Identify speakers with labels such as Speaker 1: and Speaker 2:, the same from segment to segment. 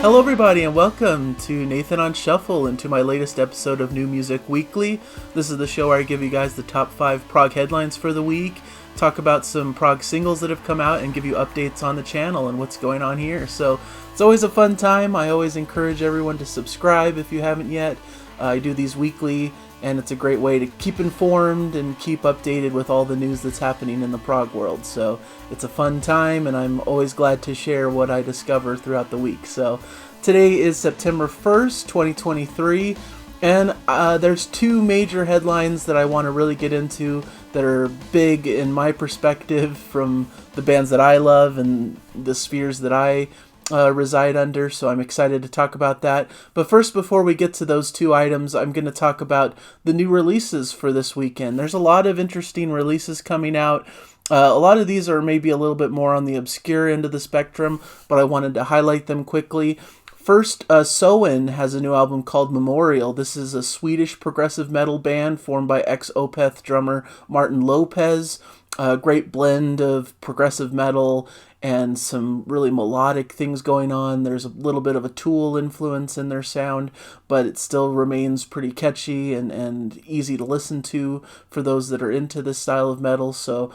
Speaker 1: Hello everybody and welcome to Nathan on Shuffle and to my latest episode of New Music Weekly. This is the show where I give you guys the top 5 prog headlines for the week, talk about some prog singles that have come out, and give you updates on the channel and what's going on here. So it's always a fun time. I always encourage everyone to subscribe if you haven't yet. I do these weekly, and it's a great way to keep informed and keep updated with all the news that's happening in the prog world. So it's a fun time, and I'm always glad to share what I discover throughout the week. So today is September 1st, 2023, and there's two major headlines that I want to really get into that are big in my perspective from the bands that I love and the spheres that I reside under, so I'm excited to talk about that. But first, before we get to those two items, I'm going to talk about the new releases for this weekend. There's a lot of interesting releases coming out. A lot of these are maybe a little bit more on the obscure end of the spectrum, but I wanted to highlight them quickly. First, Soen has a new album called Memorial. This is a Swedish progressive metal band formed by ex-Opeth drummer Martin Lopez. A great blend of progressive metal and some really melodic things going on. There's a little bit of a Tool influence in their sound, but it still remains pretty catchy and easy to listen to for those that are into this style of metal. So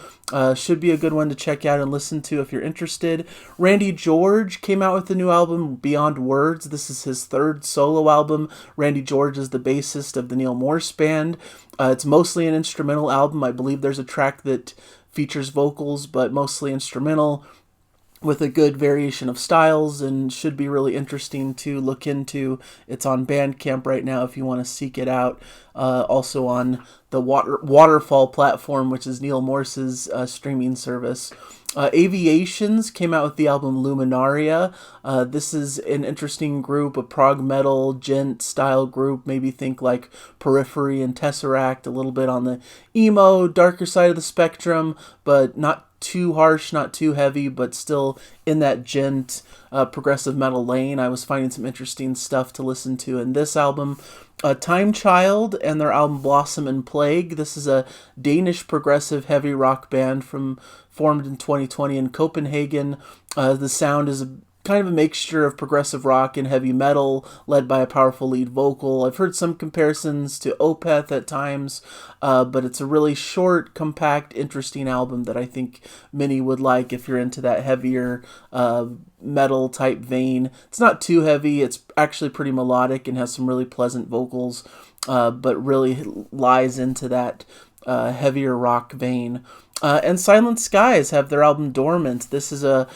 Speaker 1: should be a good one to check out and listen to if you're interested. Randy George came out with a new album, Beyond Words. This is his third solo album. Randy George is the bassist of the Neil Morse Band. It's mostly an instrumental album. I believe there's a track that features vocals, but mostly instrumental, with a good variation of styles, and should be really interesting to look into. It's on Bandcamp right now if you want to seek it out. Also on the Waterfall platform, which is Neil Morse's streaming service. Aviations came out with the album Luminaria. This is an interesting group, a prog metal gent style group. Maybe think like Periphery and Tesseract, a little bit on the emo, darker side of the spectrum, but not too harsh, not too heavy, but still in that gent progressive metal lane. I was finding some interesting stuff to listen to in this album. Timechild and their album Blossom and Plague. This is a Danish progressive heavy rock band formed in 2020 in Copenhagen. The sound is kind of a mixture of progressive rock and heavy metal, led by a powerful lead vocal. I've heard some comparisons to Opeth at times, but it's a really short, compact, interesting album that I think many would like if you're into that heavier metal type vein. It's not too heavy. It's actually pretty melodic and has some really pleasant vocals, but really lies into that heavier rock vein. And Silent Skies have their album Dormant. This is a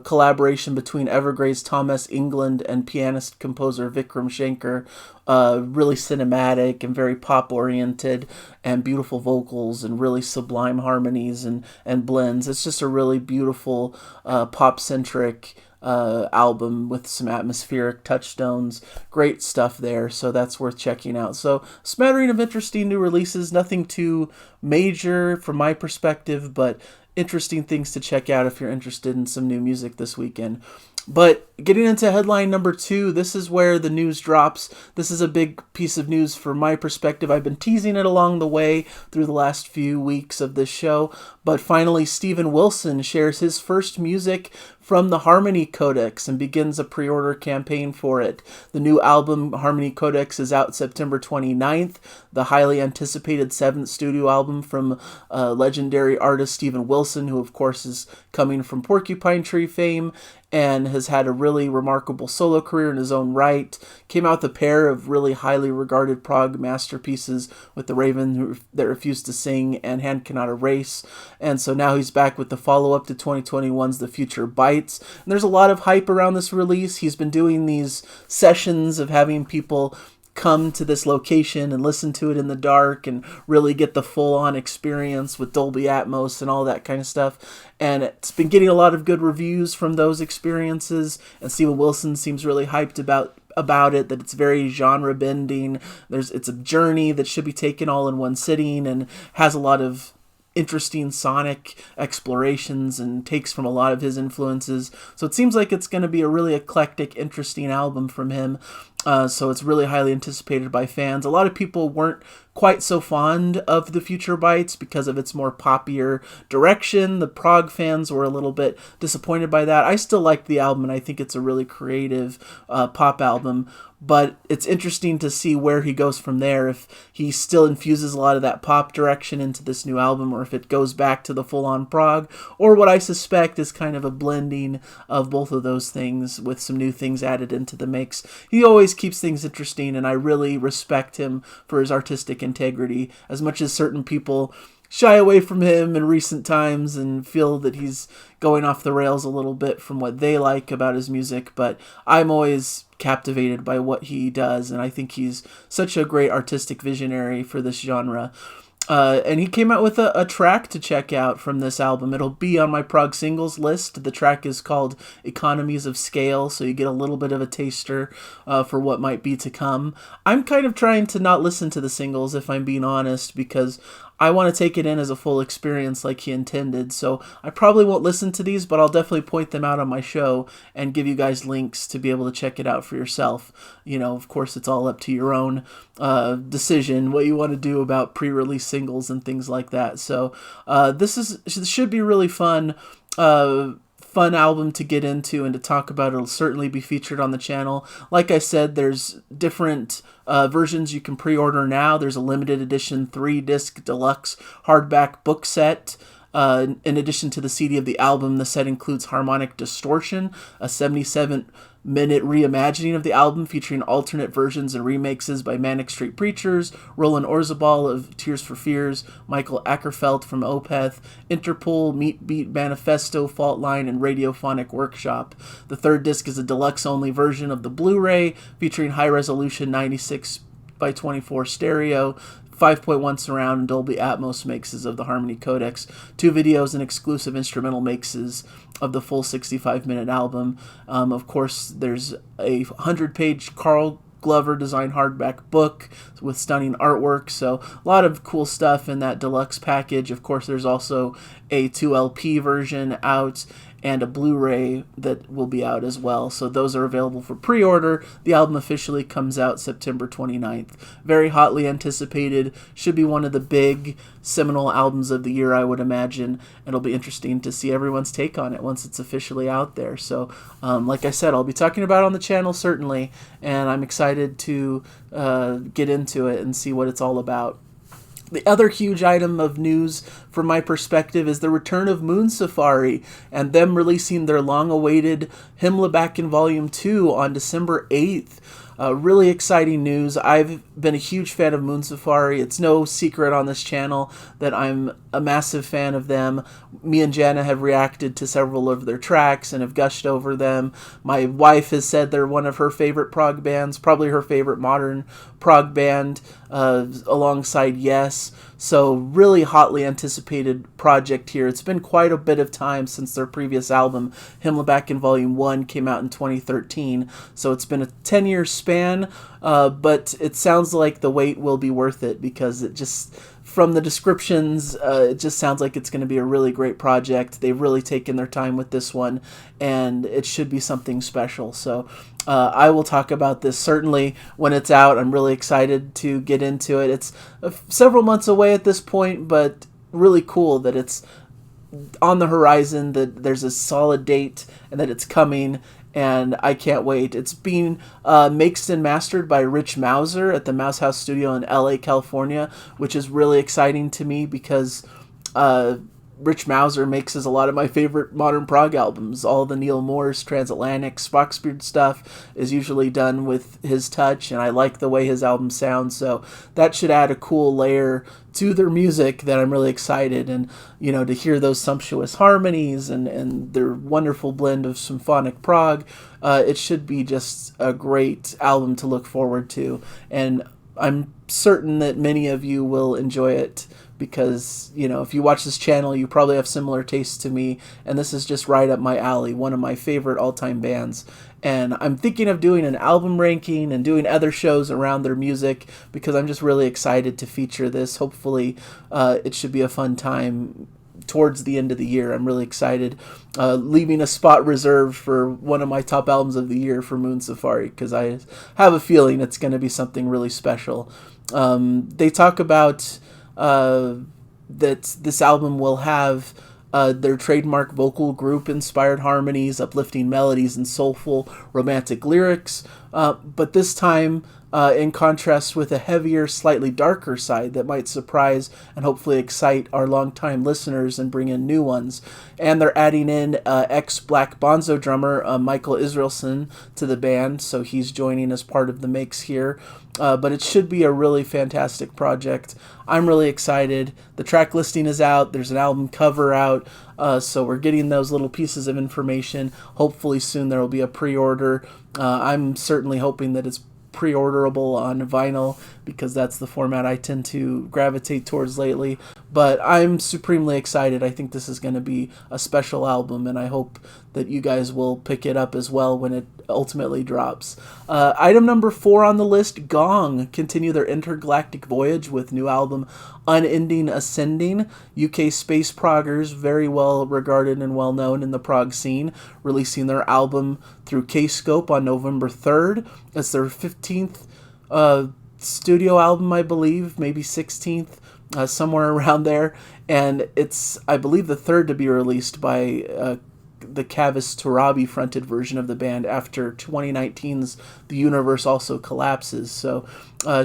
Speaker 1: collaboration between Evergrey's Thomas England and pianist-composer Vikram Shankar. Really cinematic and very pop-oriented, and beautiful vocals and really sublime harmonies and blends. It's just a really beautiful pop-centric album with some atmospheric touchstones. Great stuff there, so that's worth checking out. So, smattering of interesting new releases, nothing too major from my perspective, but interesting things to check out if you're interested in some new music this weekend. But getting into headline number 2, this is where the news drops. This is a big piece of news from my perspective. I've been teasing it along the way through the last few weeks of this show, but finally Steven Wilson shares his first music from the Harmony Codex and begins a pre-order campaign for it. The new album, Harmony Codex, is out September 29th, the highly anticipated 7th studio album from legendary artist Steven Wilson, who of course is coming from Porcupine Tree fame and has had a really remarkable solo career in his own right. Came out with a pair of really highly regarded prog masterpieces with The Raven That Refused to Sing and Hand Cannot Erase. And so now he's back with the follow-up to 2021's The Future Bites. And there's a lot of hype around this release. He's been doing these sessions of having people come to this location and listen to it in the dark and really get the full-on experience with Dolby Atmos and all that kind of stuff. And it's been getting a lot of good reviews from those experiences, and Steven Wilson seems really hyped about it, that it's very genre bending. It's a journey that should be taken all in one sitting and has a lot of interesting sonic explorations and takes from a lot of his influences. So it seems like it's going to be a really eclectic, interesting album from him. So it's really highly anticipated by fans. A lot of people weren't quite so fond of the Future Bites because of its more poppier direction. The Prog fans were a little bit disappointed by that. I still liked the album, and I think it's a really creative pop album. But it's interesting to see where he goes from there, if he still infuses a lot of that pop direction into this new album, or if it goes back to the full-on prog, or what I suspect is kind of a blending of both of those things with some new things added into the mix. He always keeps things interesting, and I really respect him for his artistic integrity, as much as certain people shy away from him in recent times and feel that he's going off the rails a little bit from what they like about his music, but I'm always captivated by what he does, and I think he's such a great artistic visionary for this genre. And he came out with a track to check out from this album. It'll be on my Prog singles list. The track is called Economies of Scale, so you get a little bit of a taster for what might be to come. I'm kind of trying to not listen to the singles, if I'm being honest, because I want to take it in as a full experience like he intended. So I probably won't listen to these, but I'll definitely point them out on my show and give you guys links to be able to check it out for yourself. You know, of course, it's all up to your own decision, what you want to do about pre-release singles and things like that. So this should be really fun. Fun album to get into and to talk about. It'll certainly be featured on the channel. Like I said, there's different versions you can pre-order now. There's a limited edition 3-disc deluxe hardback book set. In addition to the CD of the album, the set includes Harmonic Distortion, a 77-minute reimagining of the album featuring alternate versions and remixes by Manic Street Preachers, Roland Orzabal of Tears for Fears, Michael Ackerfeld from Opeth, Interpol, Meat Beat Manifesto, Fault Line, and Radiophonic Workshop. The third disc is a deluxe-only version of the Blu-ray featuring high-resolution 96 by 24 stereo, 5.1 surround, and Dolby Atmos mixes of the Harmony Codex, 2 videos and exclusive instrumental mixes of the full 65-minute album. Of course, there's a 100-page Carl Glover designed hardback book with stunning artwork, so a lot of cool stuff in that deluxe package. Of course, there's also a 2LP version out and a Blu-ray that will be out as well. So those are available for pre-order. The album officially comes out September 29th. Very hotly anticipated. Should be one of the big seminal albums of the year, I would imagine. It'll be interesting to see everyone's take on it once it's officially out there. So, like I said, I'll be talking about it on the channel, certainly, and I'm excited to get into it and see what it's all about. The other huge item of news from my perspective is the return of Moon Safari and them releasing their long-awaited Himlabacken Volume 2 on December 8th. Really exciting news. I've been a huge fan of Moon Safari. It's no secret on this channel that I'm a massive fan of them. Me and Jana have reacted to several of their tracks and have gushed over them. My wife has said they're one of her favorite prog bands, probably her favorite modern prog band, alongside Yes. So really hotly anticipated project here. It's been quite a bit of time since their previous album, Himlabacken Volume 1, came out in 2013. So it's been a 10-year span, but it sounds like the wait will be worth it, because it just, from the descriptions, it just sounds like it's going to be a really great project. They've really taken their time with this one, and it should be something special. So I will talk about this certainly when it's out. I'm really excited to get into it. It's several months away at this point, but really cool that it's on the horizon, that there's a solid date, and that it's coming, and I can't wait. It's being mixed and mastered by Rich Mauser at the Mouse House Studio in LA, California, which is really exciting to me because Rich Mauser mixes a lot of my favorite modern prog albums. All the Neil Moore's Transatlantic, Spocksbeard stuff is usually done with his touch, and I like the way his album sounds, so that should add a cool layer to their music that I'm really excited, and to hear those sumptuous harmonies and their wonderful blend of symphonic prog. It should be just a great album to look forward to, and I'm certain that many of you will enjoy it, because, if you watch this channel, you probably have similar tastes to me, and this is just right up my alley, one of my favorite all-time bands. And I'm thinking of doing an album ranking and doing other shows around their music, because I'm just really excited to feature this. Hopefully, it should be a fun time towards the end of the year. I'm really excited, leaving a spot reserved for one of my top albums of the year for Moon Safari, because I have a feeling it's going to be something really special. They talk about that this album will have their trademark vocal group-inspired harmonies, uplifting melodies, and soulful romantic lyrics, but this time in contrast with a heavier, slightly darker side that might surprise and hopefully excite our longtime listeners and bring in new ones. And they're adding in ex-Black Bonzo drummer Michael Israelson to the band, so he's joining as part of the mix here. But it should be a really fantastic project. I'm really excited. The track listing is out. There's an album cover out. So we're getting those little pieces of information. Hopefully soon there will be a pre-order. I'm certainly hoping that it's pre-orderable on vinyl, because that's the format I tend to gravitate towards lately. But I'm supremely excited. I think this is going to be a special album, and I hope that you guys will pick it up as well when it ultimately drops. Item number 4 on the list, Gong continue their intergalactic voyage with new album Unending Ascending. UK space proggers, very well regarded and well known in the prog scene, releasing their album through K-Scope on November 3rd. It's their 15th studio album, I believe, maybe 16th, somewhere around there. And it's, I believe, the third to be released by the Kavis Turabi fronted version of the band after 2019's The Universe Also Collapses. So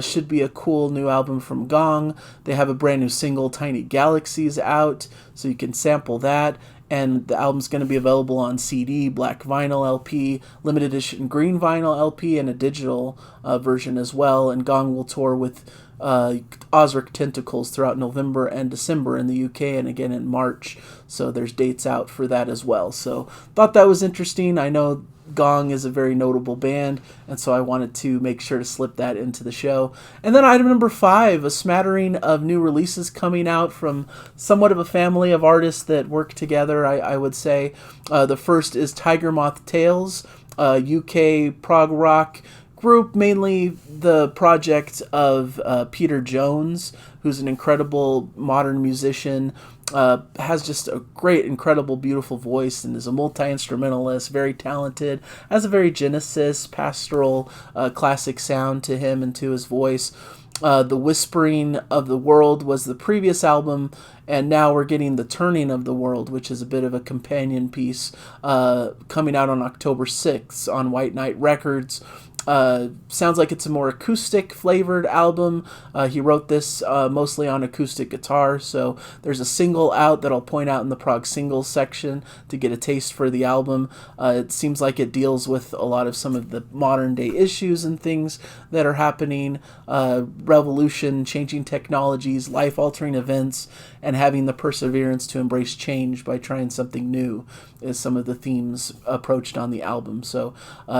Speaker 1: should be a cool new album from Gong. They have a brand new single, Tiny Galaxies, out, so you can sample that. And the album's going to be available on CD, black vinyl LP, limited edition green vinyl LP, and a digital version as well. And Gong will tour with Ozric Tentacles throughout November and December in the UK, and again in March. So there's dates out for that as well. So thought that was interesting. I know Gong is a very notable band, and so I wanted to make sure to slip that into the show. And then item number 5, a smattering of new releases coming out from somewhat of a family of artists that work together, I would say. The first is Tiger Moth Tales, UK prog rock group, mainly the project of Peter Jones, who's an incredible modern musician, has just a great, incredible, beautiful voice, and is a multi-instrumentalist, very talented, has a very Genesis, pastoral, classic sound to him and to his voice. The Whispering of the World was the previous album, and now we're getting The Turning of the World, which is a bit of a companion piece, coming out on October 6th on White Knight Records. Sounds like it's a more acoustic flavored album. He wrote this mostly on acoustic guitar, so there's a single out that I'll point out in the prog singles section to get a taste for the album. It seems like it deals with a lot of some of the modern day issues and things that are happening, revolution, changing technologies, life altering events, and having the perseverance to embrace change by trying something new is some of the themes approached on the album. So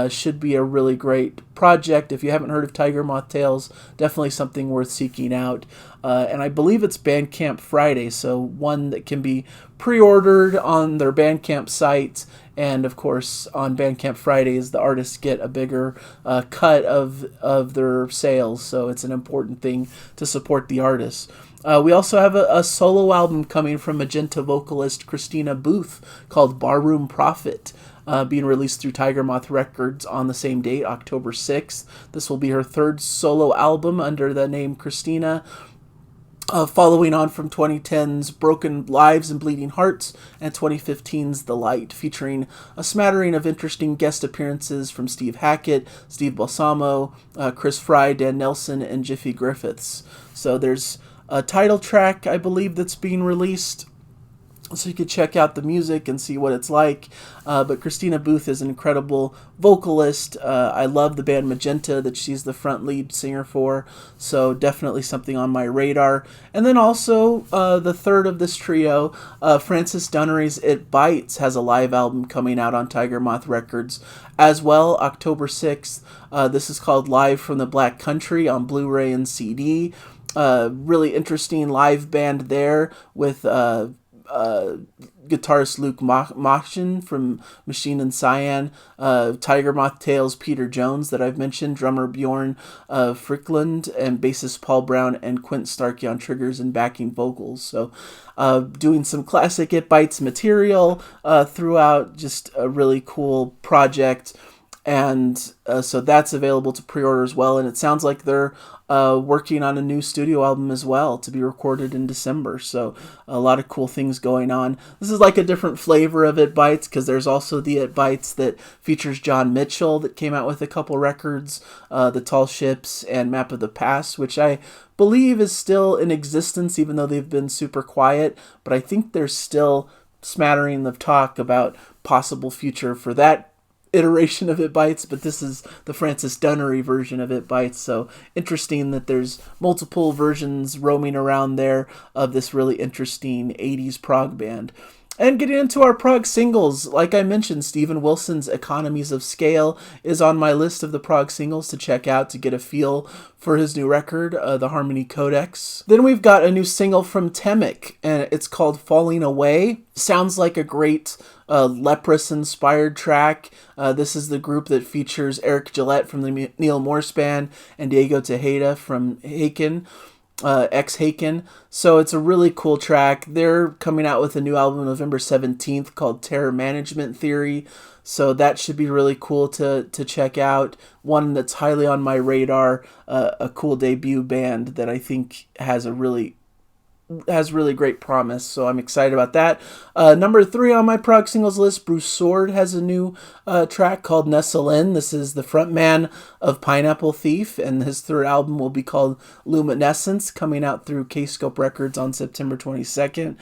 Speaker 1: should be a really great project. If you haven't heard of Tiger Moth Tales, definitely something worth seeking out. And I believe it's Bandcamp Friday, so one that can be pre-ordered on their Bandcamp site. And of course, on Bandcamp Fridays, the artists get a bigger cut of their sales, so it's an important thing to support the artists. We also have a solo album coming from Magenta vocalist Christina Booth called Barroom Prophet, being released through Tiger Moth Records on the same date, October 6th. This will be her third solo album under the name Christina, following on from 2010's Broken Lives and Bleeding Hearts and 2015's The Light, featuring a smattering of interesting guest appearances from Steve Hackett, Steve Balsamo, Chris Fry, Dan Nelson, and Jiffy Griffiths. So there's a title track, I believe, that's being released, so you could check out the music and see what it's like. But Christina Booth is an incredible vocalist. I love the band Magenta that she's the front lead singer for, so definitely something on my radar. And then also the third of this trio, Francis Dunnary's It Bites, has a live album coming out on Tiger Moth Records as well, October 6th. This is called Live from the Black Country on Blu-ray and CD. Really interesting live band there with guitarist Luke Machen from Machine and Cyan, Tiger Moth Tales Peter Jones that I've mentioned, drummer Bjorn Frickland, and bassist Paul Brown and Quint Starkey on triggers and backing vocals. So doing some classic It Bites material throughout, just a really cool project. And so that's available to pre-order as well. And it sounds like they're working on a new studio album as well to be recorded in December. So a lot of cool things going on. This is like a different flavor of It Bites, because there's also the It Bites that features John Mitchell that came out with a couple records, The Tall Ships and Map of the Past, which I believe is still in existence, even though they've been super quiet. But I think there's still smattering of talk about possible future for that iteration of It Bites, but this is the Francis Dunnary version of It Bites. So interesting that there's multiple versions roaming around there of this really interesting 80s prog band. And getting into our prog singles, like I mentioned, Steven Wilson's Economies of Scale is on my list of the prog singles to check out to get a feel for his new record, the Harmony Codex. Then we've got a new single from Temic, and it's called Falling Away. Sounds like a great Leprous-inspired track. This is the group that features Eric Gillette from the Neil Morse Band and Diego Tejeda from Haken. Ex-Haken. So it's a really cool track. They're coming out with a new album November 17th called Terror Management Theory. So that should be really cool to check out. One that's highly on my radar, a cool debut band that I think has really great promise, so I'm excited about that. Number 3 on my prog singles list, Bruce Sword has a new track called Nestle In. This is the frontman of Pineapple Thief, and his third album will be called Luminescence, coming out through K-Scope Records on September 22nd.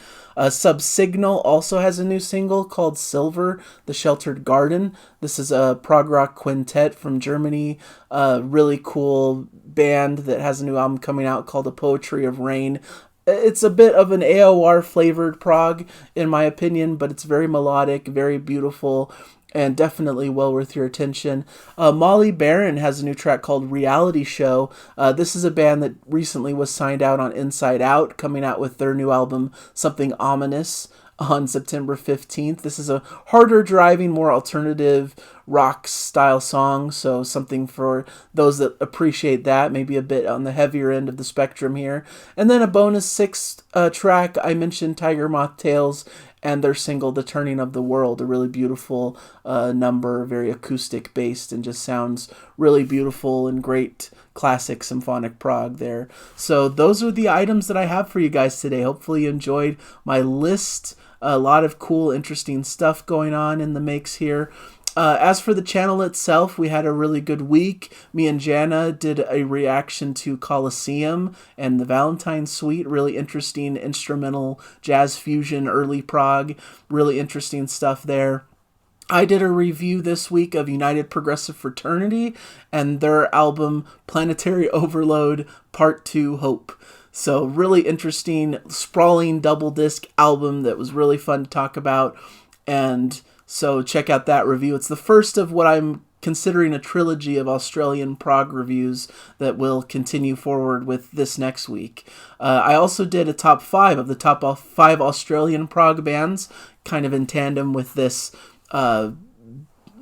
Speaker 1: Subsignal also has a new single called Silver, The Sheltered Garden. This is a prog rock quintet from Germany, really cool band that has a new album coming out called The Poetry of Rain. It's a bit of an AOR flavored prog, in my opinion, but it's very melodic, very beautiful, and definitely well worth your attention. Molly Barron has a new track called Reality Show. This is a band that recently was signed out on Inside Out, coming out with their new album, Something Ominous, on September 15th. This is a harder driving, more alternative rock style song, so something for those that appreciate that, maybe a bit on the heavier end of the spectrum here. And then a bonus 6th track, I mentioned Tiger Moth Tales and their single The Turning of the World, a really beautiful number, very acoustic based, and just sounds really beautiful and great classic symphonic prog there. So those are the items that I have for you guys today. Hopefully you enjoyed my list. A lot of cool, interesting stuff going on in the mix here. As for the channel itself, we had a really good week. Me and Jana did a reaction to Colosseum and the Valentine Suite. Really interesting instrumental jazz fusion, early prog. Really interesting stuff there. I did a review this week of United Progressive Fraternity and their album Planetary Overload Part 2 Hope. So really interesting, sprawling double disc album that was really fun to talk about. And so check out that review. It's the first of what I'm considering a trilogy of Australian prog reviews that will continue forward with this next week. I also did a top 5 of the top 5 Australian prog bands, kind of in tandem with this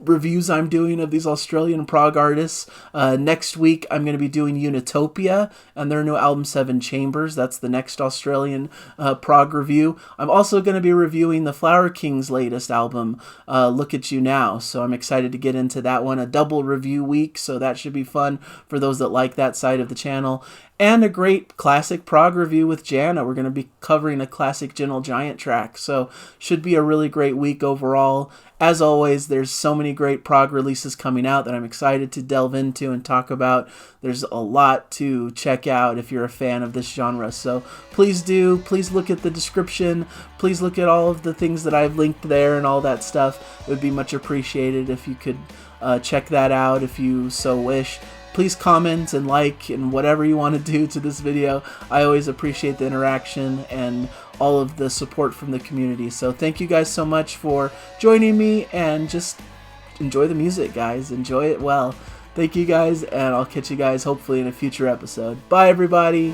Speaker 1: reviews I'm doing of these Australian prog artists. Next week I'm going to be doing Unitopia and their new album 7 Chambers. That's the next Australian prog review. I'm also going to be reviewing the Flower King's latest album, Look at You Now. So I'm excited to get into that one. A double review week, so that should be fun for those that like that side of the channel. And a great classic prog review with Jana. We're going to be covering a classic Gentle Giant track. So should be a really great week overall. As always, there's so many great prog releases coming out that I'm excited to delve into and talk about. There's a lot to check out if you're a fan of this genre. So please do. Please look at the description. Please look at all of the things that I've linked there and all that stuff. It would be much appreciated if you could check that out if you so wish. Please comment and like and whatever you want to do to this video. I always appreciate the interaction and all of the support from the community. So thank you guys so much for joining me, and just enjoy the music, guys. Enjoy it well. Thank you guys, and I'll catch you guys hopefully in a future episode. Bye, everybody.